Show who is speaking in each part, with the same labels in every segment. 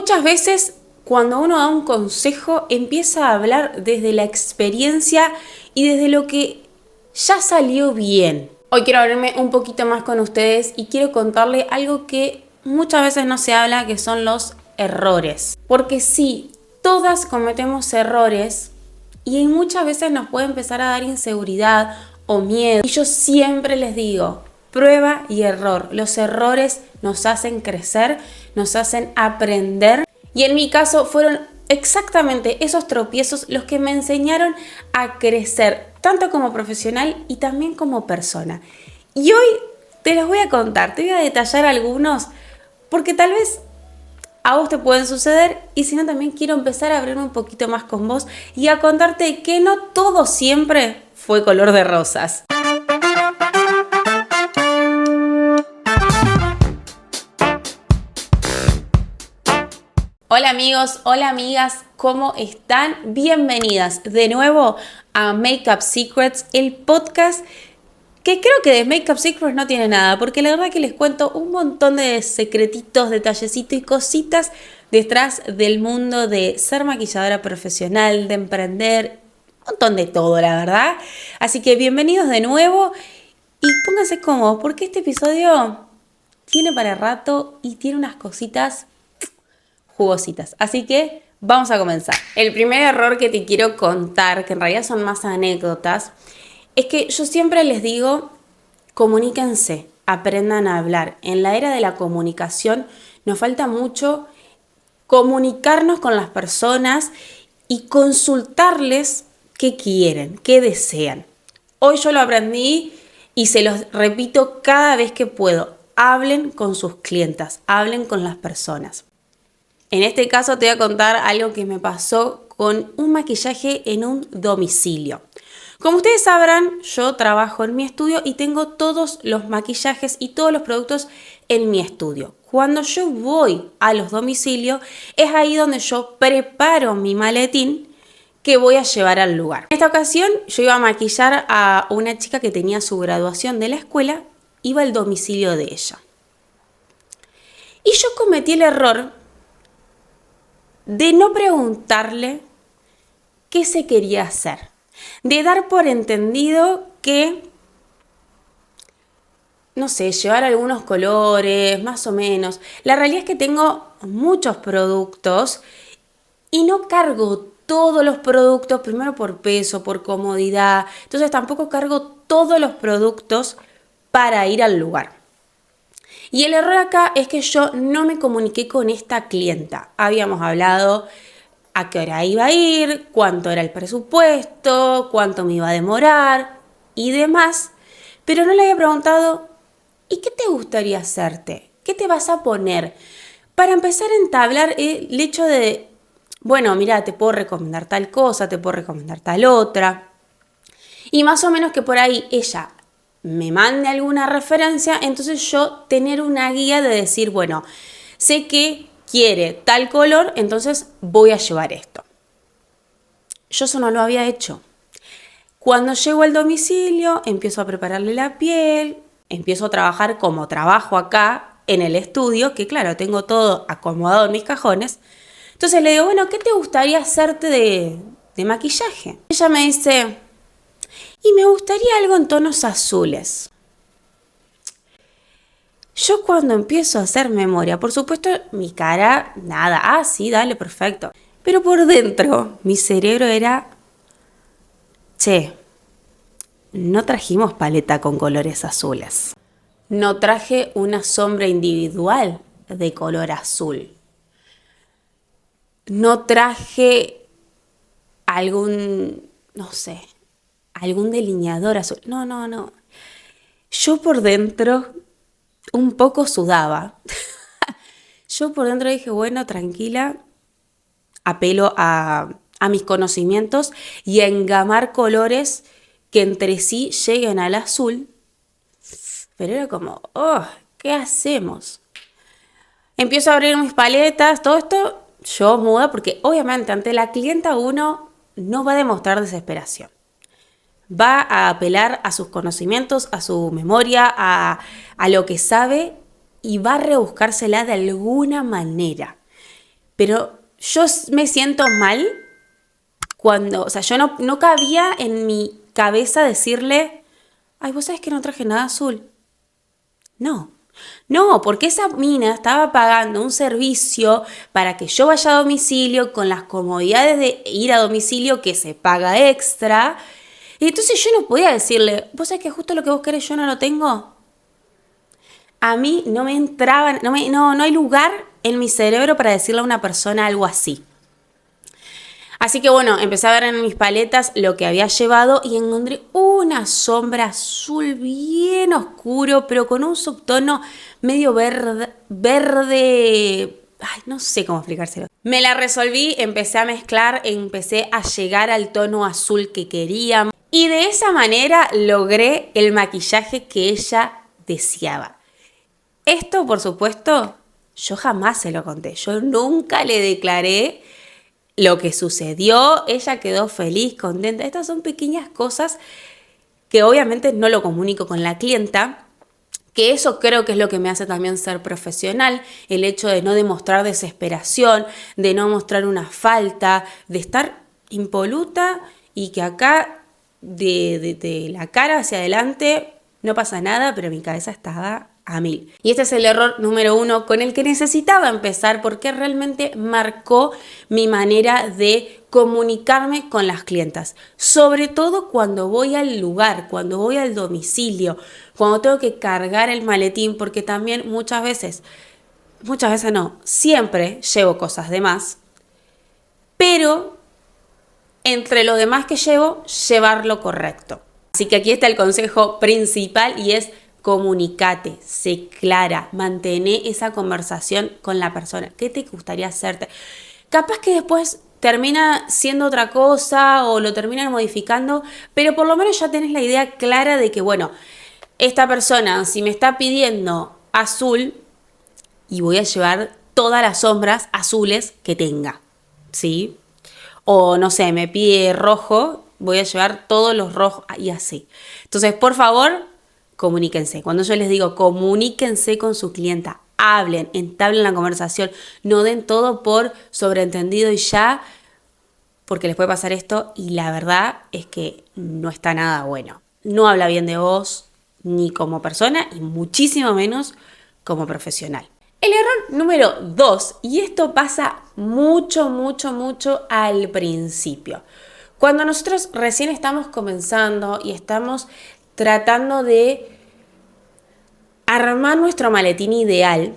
Speaker 1: Muchas veces cuando uno da un consejo empieza a hablar desde la experiencia y desde lo que ya salió bien. Hoy quiero abrirme un poquito más con ustedes y quiero contarles algo que muchas veces no se habla, que son los errores. Porque sí, todas cometemos errores y muchas veces nos puede empezar a dar inseguridad o miedo. Y yo siempre les digo, prueba y error. Los errores nos hacen crecer, nos hacen aprender. Y en mi caso fueron exactamente esos tropiezos los que me enseñaron a crecer, tanto como profesional y también como persona. Y hoy te los voy a contar, te voy a detallar algunos, porque tal vez a vos te pueden suceder y si no también quiero empezar a abrirme un poquito más con vos y a contarte que no todo siempre fue color de rosas. Hola amigos, hola amigas, ¿cómo están? Bienvenidas de nuevo a Makeup Secrets, el podcast que creo que de Makeup Secrets no tiene nada, porque la verdad que les cuento un montón de secretitos, detallecitos y cositas detrás del mundo de ser maquilladora profesional, de emprender, un montón de todo, la verdad. Así que bienvenidos de nuevo y pónganse cómodos porque este episodio tiene para rato y tiene unas cositas jugositas. Así que vamos a comenzar. El primer error que te quiero contar, que en realidad son más anécdotas, es que yo siempre les digo, comuníquense, aprendan a hablar. En la era de la comunicación nos falta mucho comunicarnos con las personas y consultarles qué quieren, qué desean. Hoy yo lo aprendí y se los repito cada vez que puedo. Hablen con sus clientas, hablen con las personas. En este caso te voy a contar algo que me pasó con un maquillaje en un domicilio. Como ustedes sabrán, yo trabajo en mi estudio y tengo todos los maquillajes y todos los productos en mi estudio. Cuando yo voy a los domicilios, es ahí donde yo preparo mi maletín que voy a llevar al lugar. En esta ocasión, yo iba a maquillar a una chica que tenía su graduación de la escuela, iba al domicilio de ella. Y yo cometí el error de no preguntarle qué se quería hacer, de dar por entendido que, no sé, llevar algunos colores, más o menos. La realidad es que tengo muchos productos y no cargo todos los productos, primero por peso, por comodidad, entonces tampoco cargo todos los productos para ir al lugar. Y el error acá es que yo no me comuniqué con esta clienta. Habíamos hablado a qué hora iba a ir, cuánto era el presupuesto, cuánto me iba a demorar y demás. Pero no le había preguntado, ¿y qué te gustaría hacerte? ¿Qué te vas a poner? Para empezar a entablar el hecho de, bueno, mira, te puedo recomendar tal cosa, te puedo recomendar tal otra. Y más o menos que por ahí ella me mande alguna referencia, entonces yo tener una guía de decir, bueno, sé que quiere tal color, entonces voy a llevar esto. Yo eso no lo había hecho. Cuando llego al domicilio, empiezo a prepararle la piel, empiezo a trabajar como trabajo acá en el estudio, que claro, tengo todo acomodado en mis cajones. Entonces le digo, bueno, ¿qué te gustaría hacerte de maquillaje? Ella me dice, y me gustaría algo en tonos azules. Yo cuando empiezo a hacer memoria, por supuesto mi cara, nada, sí, dale, perfecto. Pero por dentro, mi cerebro era, che, no trajimos paleta con colores azules. No traje una sombra individual de color azul. No traje algún, no sé, algún delineador azul. No. Yo por dentro un poco sudaba. Yo por dentro dije, bueno, tranquila, apelo a mis conocimientos y a engamar colores que entre sí lleguen al azul. Pero era como, ¿qué hacemos? Empiezo a abrir mis paletas, todo esto, yo muda, porque obviamente ante la clienta uno no va a demostrar desesperación. Va a apelar a sus conocimientos, a su memoria, a lo que sabe y va a rebuscársela de alguna manera. pero yo me siento mal cuando, o sea, yo no cabía en mi cabeza decirle, ay, ¿vos sabés que no traje nada azul? No, porque esa mina estaba pagando un servicio para que yo vaya a domicilio con las comodidades de ir a domicilio que se paga extra. Y entonces yo no podía decirle, ¿vos sabés que justo lo que vos querés yo no lo tengo? A mí no me entraba, no hay lugar en mi cerebro para decirle a una persona algo así. Así que bueno, empecé a ver en mis paletas lo que había llevado y encontré una sombra azul bien oscuro, pero con un subtono medio verde, ay, no sé cómo explicárselo. Me la resolví, empecé a mezclar, empecé a llegar al tono azul que quería y de esa manera logré el maquillaje que ella deseaba. Esto, por supuesto, yo jamás se lo conté, yo nunca le declaré lo que sucedió, ella quedó feliz, contenta. Estas son pequeñas cosas que obviamente no lo comunico con la clienta, que eso creo que es lo que me hace también ser profesional, el hecho de no demostrar desesperación, de no mostrar una falta, de estar impoluta y que acá de la cara hacia adelante no pasa nada, pero mi cabeza estaba a 1000. Y este es el error número 1 con el que necesitaba empezar porque realmente marcó mi manera de comunicarme con las clientas. Sobre todo cuando voy al lugar, cuando voy al domicilio, cuando tengo que cargar el maletín, porque también muchas veces no, siempre llevo cosas de más, pero entre lo demás que llevo, llevar lo correcto. Así que aquí está el consejo principal y es comunícate, sé clara, mantén esa conversación con la persona. ¿Qué te gustaría hacerte? Capaz que después termina siendo otra cosa o lo terminan modificando, pero por lo menos ya tenés la idea clara de que, bueno, esta persona, si me está pidiendo azul, y voy a llevar todas las sombras azules que tenga, ¿sí? O no sé, me pide rojo, voy a llevar todos los rojos y así. Entonces, por favor, comuníquense. Cuando yo les digo comuníquense con su clienta, hablen, entablen la conversación, no den todo por sobreentendido y ya, porque les puede pasar esto y la verdad es que no está nada bueno. No habla bien de vos ni como persona y muchísimo menos como profesional. El error número 2, y esto pasa mucho al principio. Cuando nosotros recién estamos comenzando y estamos tratando de armar nuestro maletín ideal,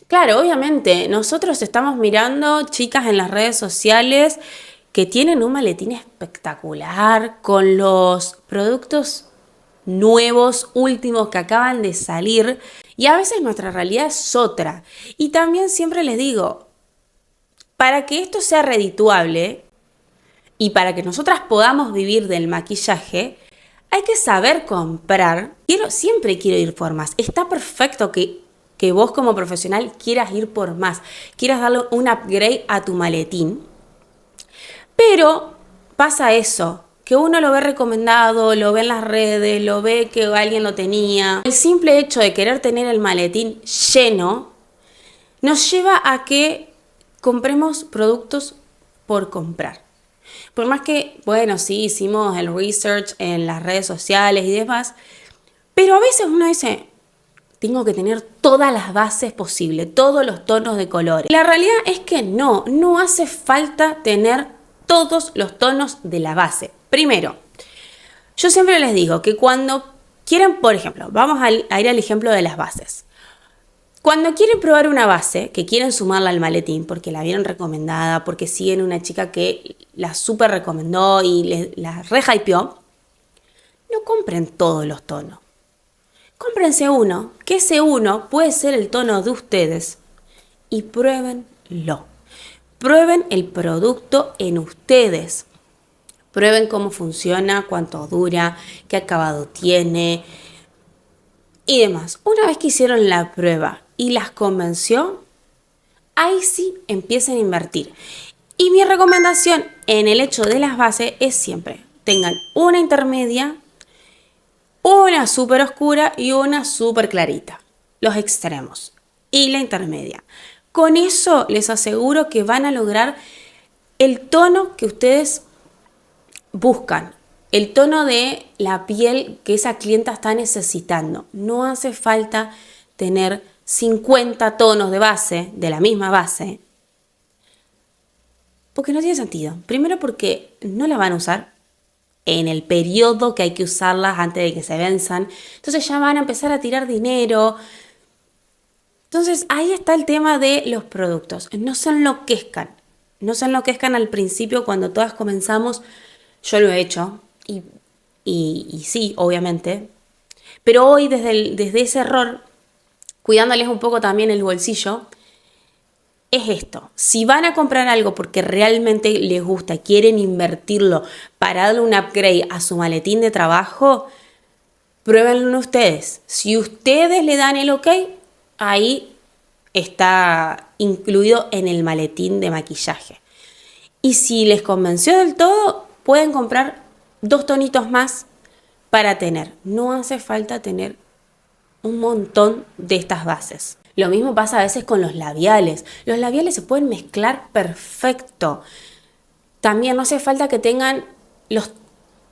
Speaker 1: claro, obviamente, nosotros estamos mirando chicas en las redes sociales que tienen un maletín espectacular con los productos nuevos, últimos que acaban de salir y a veces nuestra realidad es otra. Y también siempre les digo, para que esto sea redituable y para que nosotras podamos vivir del maquillaje, hay que saber comprar. Siempre quiero ir por más. Está perfecto que vos como profesional quieras ir por más, quieras darle un upgrade a tu maletín, pero pasa eso, que uno lo ve recomendado, lo ve en las redes, lo ve que alguien lo tenía. El simple hecho de querer tener el maletín lleno nos lleva a que compremos productos por comprar. Por más que, bueno, sí, hicimos el research en las redes sociales y demás, pero a veces uno dice, tengo que tener todas las bases posibles, todos los tonos de colores. La realidad es que no hace falta tener todos los tonos de la base. Primero, yo siempre les digo que cuando quieren, por ejemplo, vamos a ir al ejemplo de las bases. Cuando quieren probar una base, que quieren sumarla al maletín porque la vieron recomendada, porque siguen una chica que la súper recomendó y la rehypeó, no compren todos los tonos. Cómprense uno, que ese uno puede ser el tono de ustedes y pruébenlo. Prueben el producto en ustedes. Prueben cómo funciona, cuánto dura, qué acabado tiene y demás. Una vez que hicieron la prueba y las convenció, ahí sí empiecen a invertir. Y mi recomendación en el hecho de las bases es siempre tengan una intermedia, una súper oscura y una súper clarita. Los extremos y la intermedia. Con eso les aseguro que van a lograr el tono que ustedes buscan, el tono de la piel que esa clienta está necesitando. No hace falta tener 50 tonos de base, de la misma base, porque no tiene sentido. Primero porque no la van a usar en el periodo que hay que usarlas antes de que se venzan. Entonces ya van a empezar a tirar dinero. Entonces ahí está el tema de los productos. No se enloquezcan. No se enloquezcan al principio cuando todas comenzamos. Yo lo he hecho y sí, obviamente. Pero hoy desde ese error, cuidándoles un poco también el bolsillo, es esto. Si van a comprar algo porque realmente les gusta, quieren invertirlo para darle un upgrade a su maletín de trabajo, pruébenlo ustedes. Si ustedes le dan el ok, ahí está incluido en el maletín de maquillaje. Y si les convenció del todo, pueden comprar 2 tonitos más para tener. No hace falta tener un montón de estas bases. Lo mismo pasa a veces con los labiales. Los labiales se pueden mezclar perfecto. También no hace falta que tengan los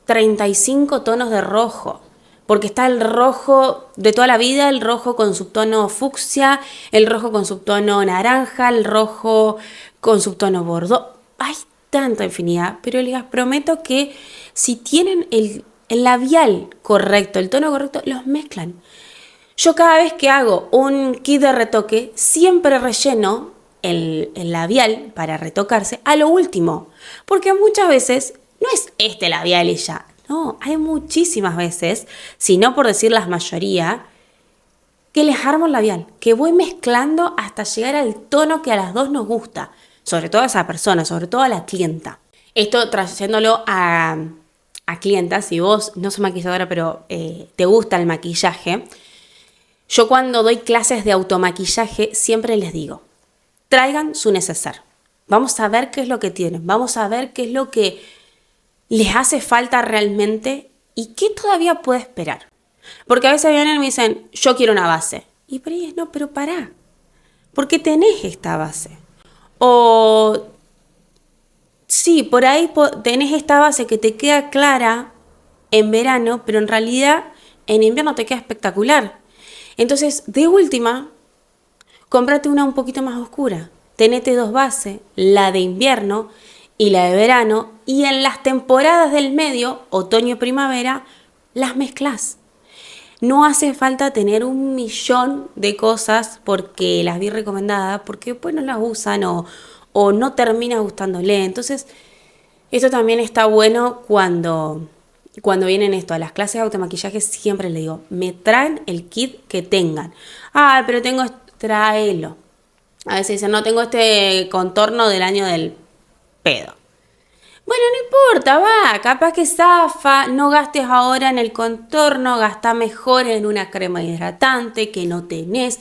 Speaker 1: 35 tonos de rojo, porque está el rojo de toda la vida, el rojo con subtono fucsia, el rojo con subtono naranja, el rojo con subtono bordeaux. Hay tanta infinidad, pero les prometo que si tienen el labial correcto, el tono correcto, los mezclan. Yo cada vez que hago un kit de retoque, siempre relleno el labial para retocarse a lo último. Porque muchas veces no es este labial y ya. No, hay muchísimas veces, si no por decir la mayoría, que les armo el labial, que voy mezclando hasta llegar al tono que a las dos nos gusta. Sobre todo a esa persona, sobre todo a la clienta. Esto trayéndolo a clientas, si vos no sos maquilladora pero te gusta el maquillaje. Yo cuando doy clases de automaquillaje siempre les digo, traigan su neceser. Vamos a ver qué es lo que tienen, vamos a ver qué es lo que les hace falta realmente y qué todavía puede esperar. Porque a veces vienen y me dicen, yo quiero una base. Y por ahí es, no, pero pará, porque tenés esta base. O sí, por ahí tenés esta base que te queda clara en verano, pero en realidad en invierno te queda espectacular. Entonces, de última, cómprate una un poquito más oscura. Tenete 2 bases, la de invierno y la de verano, y en las temporadas del medio, otoño y primavera, las mezclas. No hace falta tener 1.000.000 de cosas porque las vi recomendadas, porque después no las usan o no termina gustándole. Entonces, esto también está bueno cuando vienen esto a las clases de automaquillaje. Siempre les digo, me traen el kit que tengan. Ah, pero tengo, tráelo. A veces dicen, no, tengo este contorno del año del pedo. Bueno, no importa, va, capaz que zafa, no gastes ahora en el contorno, gasta mejor en una crema hidratante que no tenés.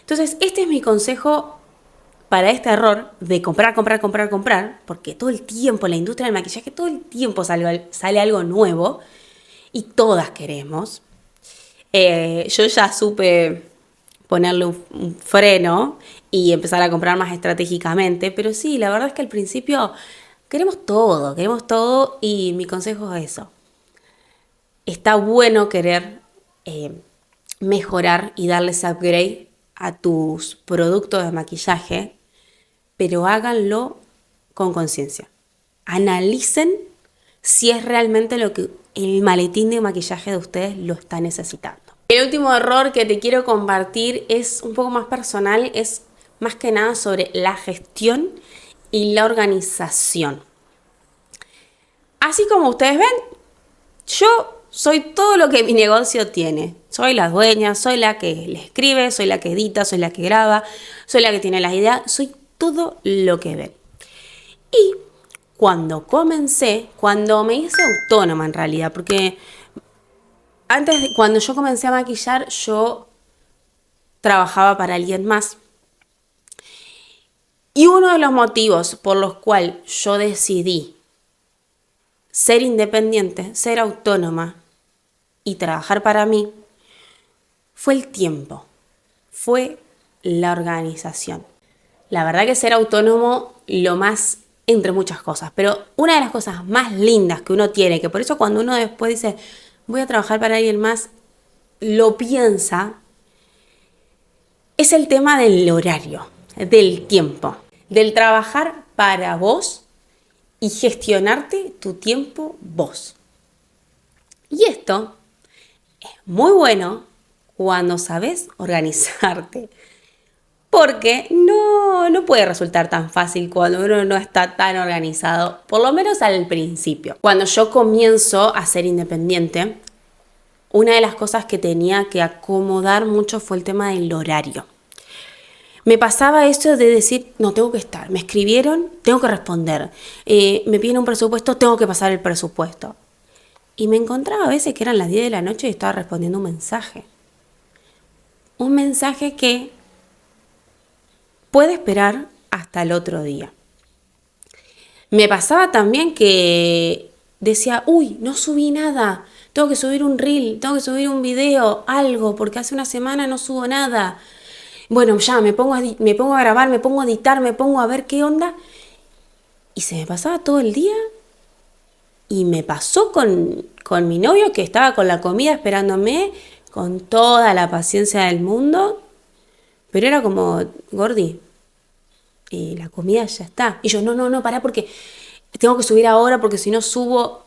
Speaker 1: Entonces, este es mi consejo para este error de comprar, porque todo el tiempo en la industria del maquillaje, todo el tiempo sale algo nuevo y todas queremos. Yo ya supe ponerle un freno y empezar a comprar más estratégicamente, pero sí, la verdad es que al principio queremos todo y mi consejo es eso. Está bueno querer mejorar y darles upgrade a tus productos de maquillaje, pero háganlo con conciencia. Analicen si es realmente lo que el maletín de maquillaje de ustedes lo está necesitando. El último error que te quiero compartir es un poco más personal, es más que nada sobre la gestión y la organización. Así como ustedes ven, yo soy todo lo que mi negocio tiene. Soy la dueña, soy la que le escribe, soy la que edita, soy la que graba, soy la que tiene las ideas, soy todo lo que ven. Y cuando me hice autónoma en realidad, porque cuando yo comencé a maquillar, yo trabajaba para alguien más. Y uno de los motivos por los cuales yo decidí ser independiente, ser autónoma y trabajar para mí, fue el tiempo, fue la organización. La verdad que ser autónomo, lo más, entre muchas cosas, pero una de las cosas más lindas que uno tiene, que por eso cuando uno después dice, voy a trabajar para alguien más, lo piensa, es el tema del horario, del tiempo, del trabajar para vos y gestionarte tu tiempo vos. Y esto es muy bueno cuando sabes organizarte, porque no puede resultar tan fácil cuando uno no está tan organizado, por lo menos al principio. Cuando yo comienzo a ser independiente, una de las cosas que tenía que acomodar mucho fue el tema del horario. Me pasaba eso de decir, no, tengo que estar. Me escribieron, tengo que responder. Me piden un presupuesto, tengo que pasar el presupuesto. Y me encontraba a veces que eran las 10 de la noche y estaba respondiendo un mensaje. Un mensaje que puede esperar hasta el otro día. Me pasaba también que decía, uy, no subí nada. Tengo que subir un reel, tengo que subir un video, algo, porque hace una semana no subo nada. Bueno, ya me pongo a grabar, me pongo a editar, me pongo a ver qué onda. Y se me pasaba todo el día. Y me pasó con mi novio, que estaba con la comida esperándome, con toda la paciencia del mundo. Pero era como, Gordi, la comida ya está. Y yo, no, pará, porque tengo que subir ahora, porque si no subo.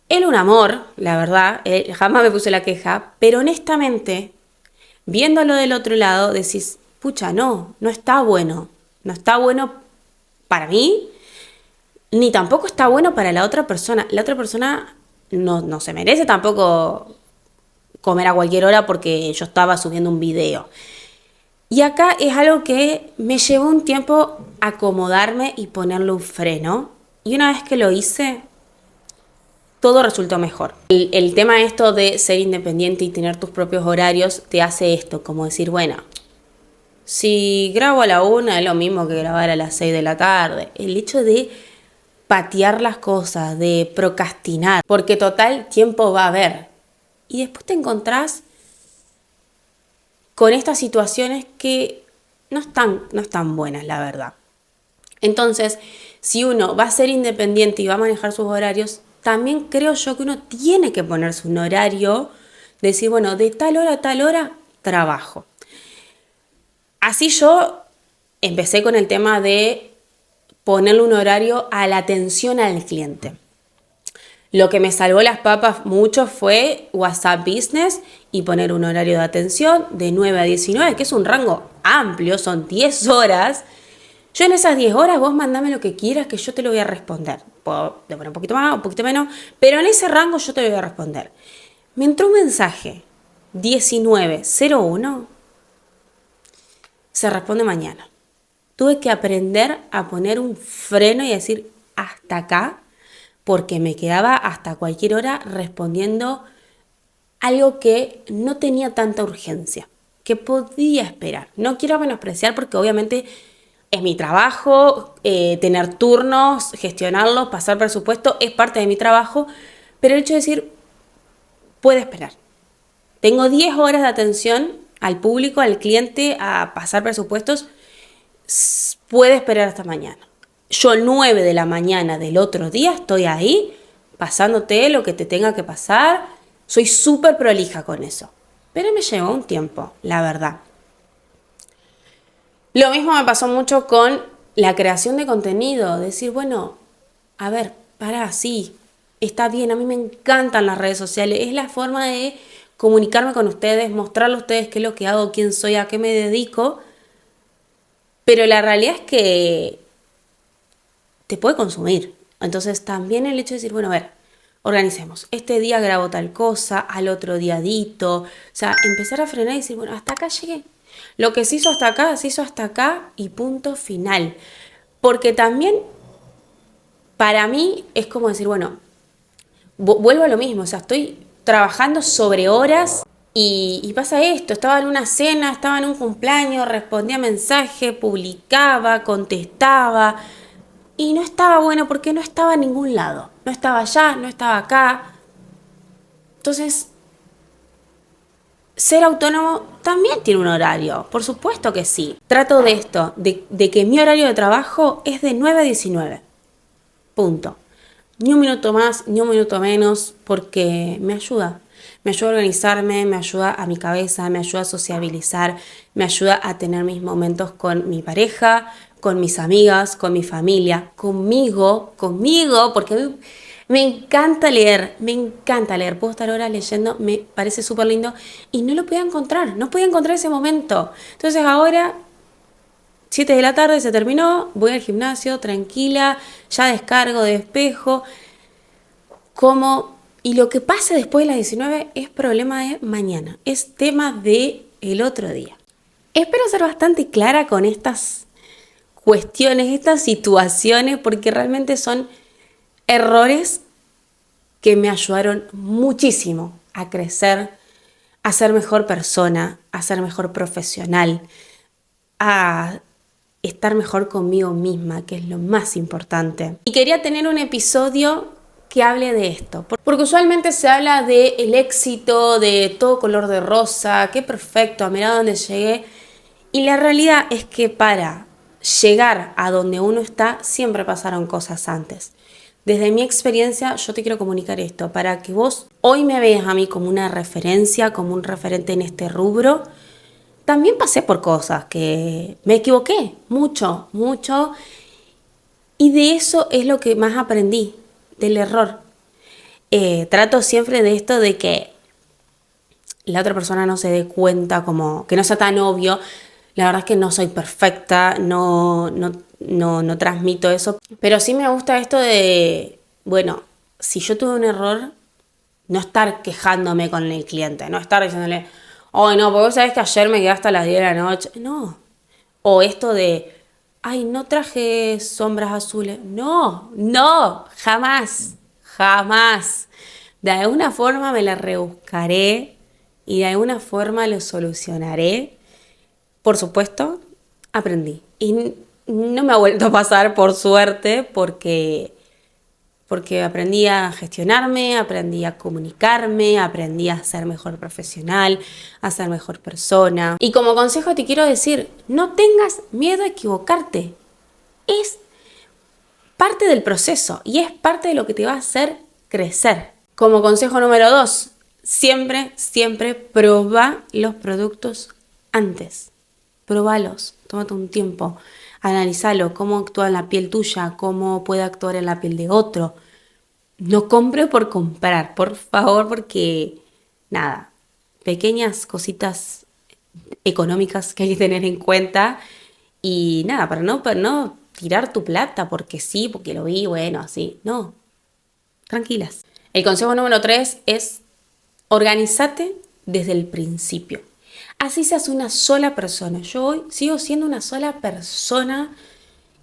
Speaker 1: Era un amor, la verdad, jamás me puse la queja, pero honestamente, viéndolo del otro lado, decís, pucha, no está bueno. No está bueno para mí, ni tampoco está bueno para la otra persona. La otra persona no se merece tampoco comer a cualquier hora porque yo estaba subiendo un video. Y acá es algo que me llevó un tiempo acomodarme y ponerle un freno. Y una vez que lo hice, todo resultó mejor. El tema esto de ser independiente y tener tus propios horarios te hace esto, como decir, bueno, si grabo a la 1 es lo mismo que grabar a las 6 de la tarde. El hecho de patear las cosas, de procrastinar, porque total tiempo va a haber. Y después te encontrás con estas situaciones que no están buenas, la verdad. Entonces, si uno va a ser independiente y va a manejar sus horarios, también creo yo que uno tiene que ponerse un horario, decir, bueno, de tal hora a tal hora trabajo. Así yo empecé con el tema de ponerle un horario a la atención al cliente. Lo que me salvó las papas mucho fue WhatsApp Business y poner un horario de atención de 9 a 19, que es un rango amplio, son 10 horas. Yo en esas 10 horas vos mandame lo que quieras que yo te lo voy a responder. Puedo demorar un poquito más, un poquito menos, pero en ese rango yo te lo voy a responder. Me entró un mensaje 19:01, se responde mañana. Tuve que aprender a poner un freno y decir hasta acá, porque me quedaba hasta cualquier hora respondiendo algo que no tenía tanta urgencia, que podía esperar. No quiero menospreciar porque obviamente es mi trabajo, tener turnos, gestionarlos, pasar presupuesto, es parte de mi trabajo, pero el hecho de decir, puede esperar. Tengo 10 horas de atención al público, al cliente, a pasar presupuestos, puede esperar hasta mañana. Yo 9 de la mañana del otro día estoy ahí pasándote lo que te tenga que pasar. Soy súper prolija con eso. Pero me llevó un tiempo, la verdad. Lo mismo me pasó mucho con la creación de contenido. Decir, bueno, a ver, sí, está bien, a mí me encantan las redes sociales. Es la forma de comunicarme con ustedes, mostrarles a ustedes qué es lo que hago, quién soy, a qué me dedico. Pero la realidad es que te puede consumir. Entonces también el hecho de decir, bueno, a ver, organicemos. Este día grabo tal cosa, al otro día edito. O sea, empezar a frenar y decir, bueno, hasta acá llegué. Lo que se hizo hasta acá y punto final. Porque también, para mí, es como decir, bueno, vuelvo a lo mismo. O sea, estoy trabajando sobre horas y pasa esto. Estaba en una cena, estaba en un cumpleaños, respondía mensajes, publicaba, contestaba. Y no estaba bueno porque no estaba en ningún lado. No estaba allá, no estaba acá. Entonces, ser autónomo también tiene un horario, por supuesto que sí. Trato de esto, de que mi horario de trabajo es de 9 a 19. Punto. Ni un minuto más, ni un minuto menos, porque me ayuda. Me ayuda a organizarme, me ayuda a mi cabeza, me ayuda a sociabilizar, me ayuda a tener mis momentos con mi pareja, con mis amigas, con mi familia, conmigo, porque a mí me encanta leer, puedo estar horas leyendo, me parece súper lindo y no lo podía encontrar, no podía encontrar ese momento. Entonces ahora, 7 de la tarde se terminó, voy al gimnasio tranquila, ya descargo, despejo, como, y lo que pase después de las 19 es problema de mañana, es tema de el otro día. Espero ser bastante clara con estas cuestiones, estas situaciones, porque realmente son errores que me ayudaron muchísimo a crecer, a ser mejor persona, a ser mejor profesional, a estar mejor conmigo misma, que es lo más importante. Y quería tener un episodio que hable de esto, porque usualmente se habla del éxito, de todo color de rosa, qué perfecto, mirá dónde llegué. Y la realidad es que para llegar a donde uno está, siempre pasaron cosas antes. Desde mi experiencia, yo te quiero comunicar esto, para que vos hoy me veas a mí como una referencia, como un referente en este rubro. También pasé por cosas que me equivoqué mucho, y de eso es lo que más aprendí, del error. Trato siempre de esto de que la otra persona no se dé cuenta, como que no sea tan obvio. La verdad es que no soy perfecta, no transmito eso, pero sí me gusta esto de, bueno, si yo tuve un error, no estar quejándome con el cliente, no estar diciéndole, ay no, porque vos sabés que ayer me quedé hasta las 10 de la noche, no. O esto de, ay, no traje sombras azules, no, jamás. De alguna forma me la rebuscaré y de alguna forma lo solucionaré. Por supuesto, aprendí. Y no me ha vuelto a pasar, por suerte, porque aprendí a gestionarme, aprendí a comunicarme, aprendí a ser mejor profesional, a ser mejor persona. Y como consejo te quiero decir, no tengas miedo a equivocarte. Es parte del proceso y es parte de lo que te va a hacer crecer. Como consejo número 2, siempre prueba los productos antes. Probalos, tómate un tiempo, analízalo, cómo actúa en la piel tuya, cómo puede actuar en la piel de otro. No compre por comprar, por favor, porque nada, pequeñas cositas económicas que hay que tener en cuenta y nada, para no tirar tu plata porque sí, porque lo vi, bueno, así, no, tranquilas. El consejo número 3 es organízate desde el principio. Así seas una sola persona. Yo hoy sigo siendo una sola persona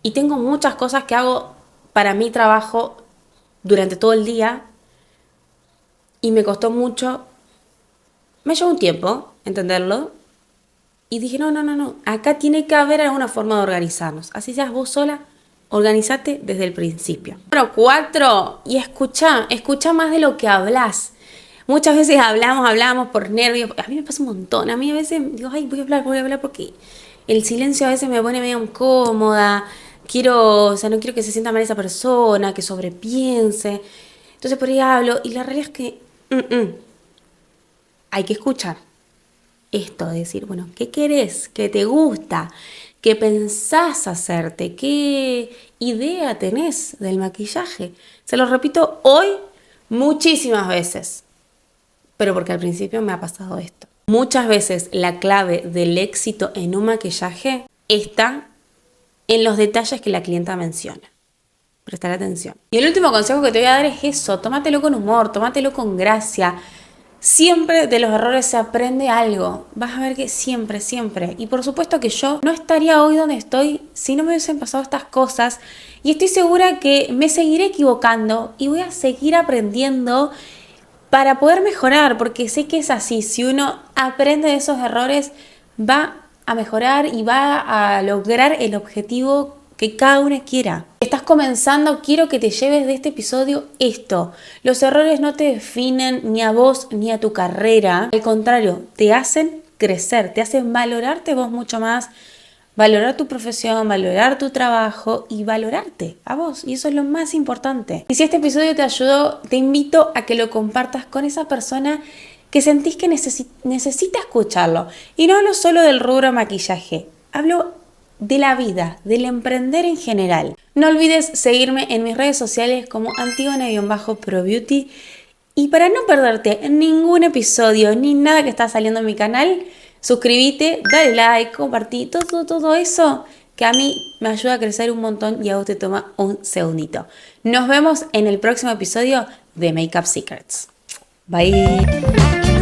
Speaker 1: y tengo muchas cosas que hago para mi trabajo durante todo el día y me costó mucho, me llevó un tiempo entenderlo y dije no, acá tiene que haber alguna forma de organizarnos. Así seas vos sola, organízate desde el principio. Número 4, y escucha más de lo que hablas. Muchas veces hablamos por nervios. A mí me pasa un montón. A mí a veces digo, ay, voy a hablar porque el silencio a veces me pone medio incómoda. No quiero que se sienta mal esa persona, que sobrepiense. Entonces por ahí hablo y la realidad es que hay que escuchar esto, de decir, bueno, ¿qué querés? ¿Qué te gusta? ¿Qué pensás hacerte? ¿Qué idea tenés del maquillaje? Se lo repito hoy muchísimas veces. Pero porque al principio me ha pasado esto. Muchas veces la clave del éxito en un maquillaje está en los detalles que la clienta menciona. Prestar atención. Y el último consejo que te voy a dar es eso. Tómatelo con humor, tómatelo con gracia. Siempre de los errores se aprende algo. Vas a ver que siempre. Y por supuesto que yo no estaría hoy donde estoy si no me hubiesen pasado estas cosas. Y estoy segura que me seguiré equivocando y voy a seguir aprendiendo para poder mejorar, porque sé que es así. Si uno aprende de esos errores, va a mejorar y va a lograr el objetivo que cada uno quiera. estás comenzando, quiero que te lleves de este episodio esto. Los errores no te definen ni a vos ni a tu carrera. Al contrario, te hacen crecer, te hacen valorarte vos mucho más, valorar tu profesión, valorar tu trabajo y valorarte a vos. Y eso es lo más importante. Y si este episodio te ayudó, te invito a que lo compartas con esa persona que sentís que necesita escucharlo. Y no hablo solo del rubro maquillaje, hablo de la vida, del emprender en general. No olvides seguirme en mis redes sociales como Antigona_ProBeauty. Y para no perderte ningún episodio ni nada que está saliendo en mi canal, suscríbete, dale like, compartí, todo eso que a mí me ayuda a crecer un montón y a vos te toma un segundito. Nos vemos en el próximo episodio de Makeup Secrets. Bye.